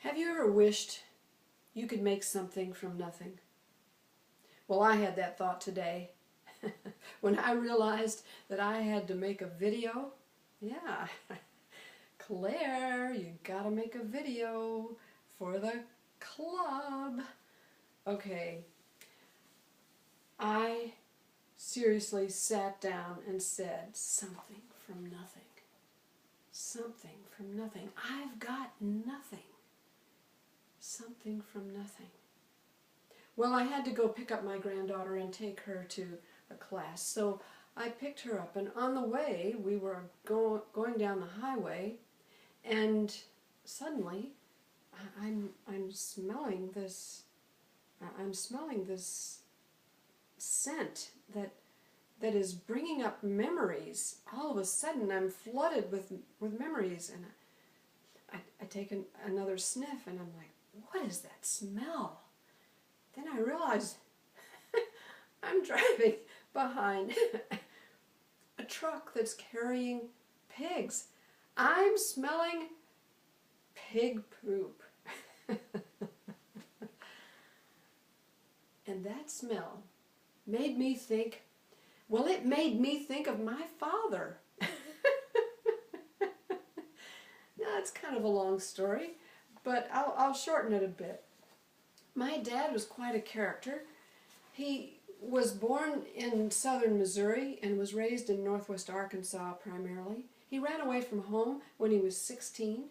Have you ever wished you could make something from nothing? Well, I had that thought today when I realized that I had to make a video. Yeah, Claire, you gotta make a video for the club. Okay, I seriously sat down and said, something from nothing. Something from nothing. I've got nothing. Something from nothing. Well, I had to go pick up my granddaughter and take her to a class, so I picked her up, and on the way we were going down the highway, and suddenly I'm smelling this scent that is bringing up memories. All of a sudden I'm flooded with memories, and I take another sniff, and I'm like, what is that smell? Then I realized I'm driving behind a truck that's carrying pigs. I'm smelling pig poop. And that smell made me think, well, it made me think of my father. Now, it's kind of a long story, but I'll shorten it a bit. My dad was quite a character. He was born in southern Missouri and was raised in northwest Arkansas primarily. He ran away from home when he was 16,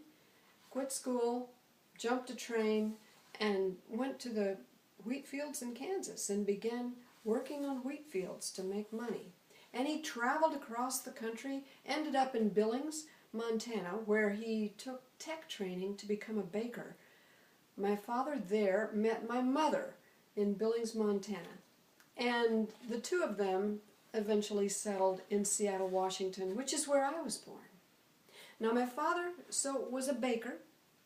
quit school, jumped a train, and went to the wheat fields in Kansas and began working on wheat fields to make money. And he traveled across the country, ended up in Billings, Montana, where he took tech training to become a baker. My father there met my mother in Billings, Montana, and the two of them eventually settled in Seattle, Washington, which is where I was born. Now, my father was a baker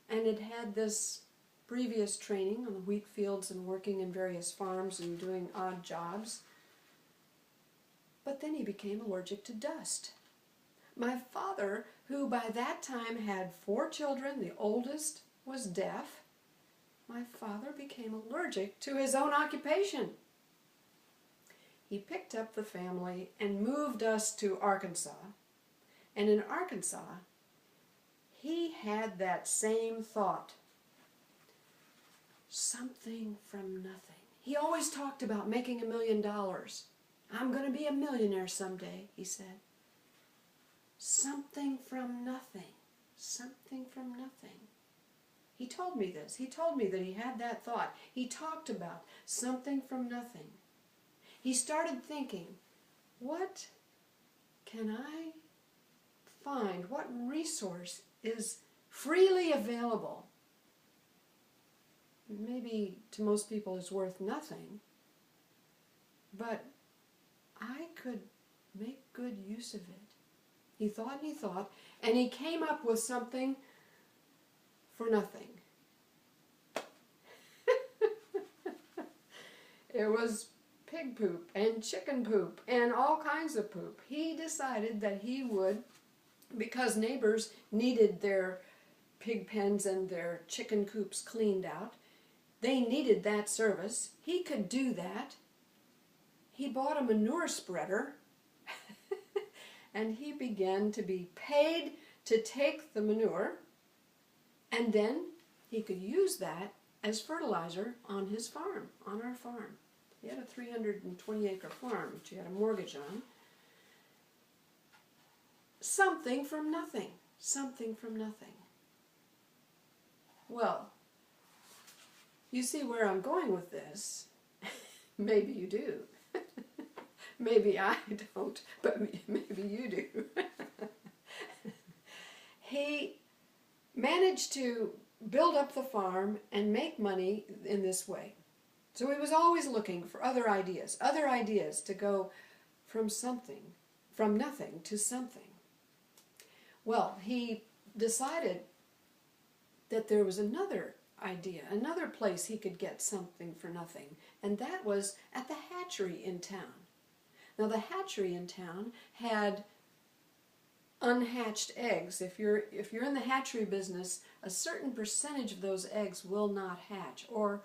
and had this previous training on the wheat fields and working in various farms and doing odd jobs. But then he became allergic to dust. My father, who by that time had 4 children, the oldest was deaf, my father became allergic to his own occupation. He picked up the family and moved us to Arkansas. And in Arkansas, he had that same thought. Something from nothing. He always talked about making $1 million. I'm going to be a millionaire someday, he said. Something from nothing. Something from nothing. He told me this. He told me that he had that thought. He talked about something from nothing. He started thinking, what can I find? What resource is freely available? Maybe to most people is worth nothing, but I could make good use of it. He thought and he thought, and he came up with something for nothing. It was pig poop and chicken poop and all kinds of poop. He decided that he would, because neighbors needed their pig pens and their chicken coops cleaned out, they needed that service. He could do that. He bought a manure spreader and he began to be paid to take the manure, and then he could use that as fertilizer on his farm, on our farm. He had a 320-acre farm, which he had a mortgage on. Something from nothing. Something from nothing. Well, you see where I'm going with this. Maybe you do. Maybe I don't, but maybe you do. He managed to build up the farm and make money in this way. So he was always looking for other ideas to go from nothing to something. Well, he decided that there was another idea, another place he could get something for nothing, and that was at the hatchery in town. Now, the hatchery in town had unhatched eggs. If you're in the hatchery business, a certain percentage of those eggs will not hatch, or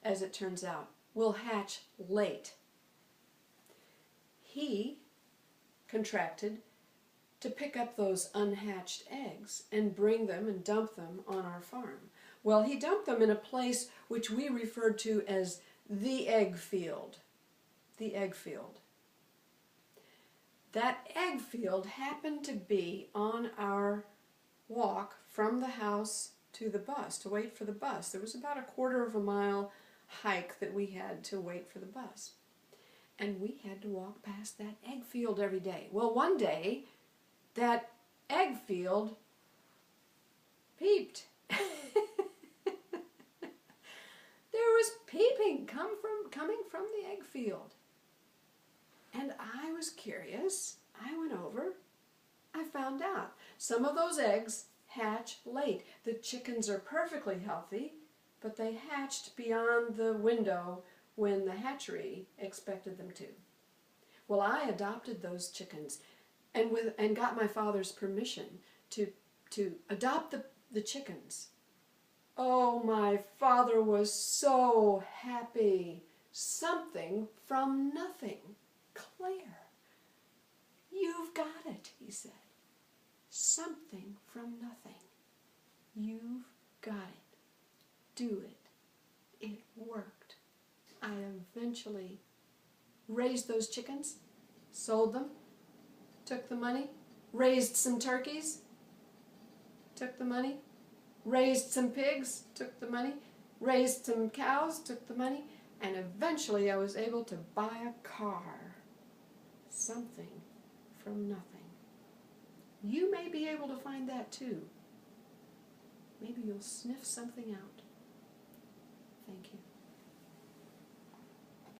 as it turns out, will hatch late. He contracted to pick up those unhatched eggs and bring them and dump them on our farm. Well, he dumped them in a place which we referred to as the egg field. The egg field. That egg field happened to be on our walk from the house to the bus, to wait for the bus. There was about a 1/4 mile hike that we had to wait for the bus. And we had to walk past that egg field every day. Well, one day, that egg field peeped. There was peeping coming from the egg field. And I was curious. I went over. I found out. Some of those eggs hatch late. The chickens are perfectly healthy, but they hatched beyond the window when the hatchery expected them to. Well, I adopted those chickens and got my father's permission to adopt the chickens. Oh, my father was so happy. Something from nothing. Claire, you've got it, he said. Something from nothing. You've got it. Do it. It worked. I eventually raised those chickens, sold them, took the money, raised some turkeys, took the money, raised some pigs, took the money, raised some cows, took the money, and eventually I was able to buy a car. Something from nothing. You may be able to find that too. Maybe you'll sniff something out.